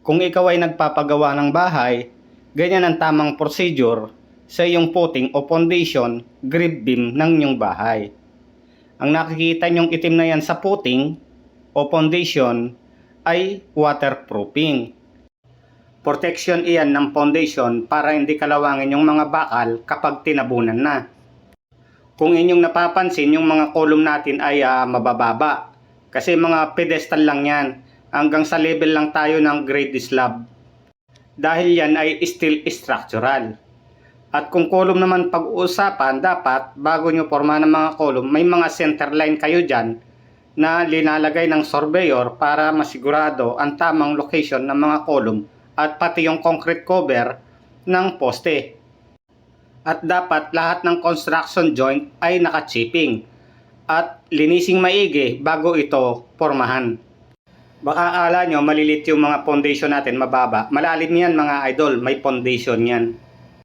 Kung ikaw ay nagpapagawa ng bahay, ganyan ang tamang procedure sa iyong footing o foundation, grid beam ng inyong bahay. Ang nakikita nyong itim na yan sa footing o foundation ay waterproofing. Protection iyan ng foundation para hindi kalawangin yung mga bakal kapag tinabunan na. Kung inyong napapansin, yung mga column natin ay mabababa. Kasi mga pedestal lang yan. Hanggang sa level lang tayo ng grade slab. Dahil yan ay steel structural. At kung column naman pag-uusapan, dapat bago nyo forma ng mga column, may mga center line kayo dyan na linalagay ng surveyor para masigurado ang tamang location ng mga column at pati yung concrete cover ng poste. At dapat lahat ng construction joint ay naka-chipping at linising maigi bago ito pormahan. Baka akala nyo malilit yung mga foundation natin, mababa. Malalim yan mga idol, may foundation yan.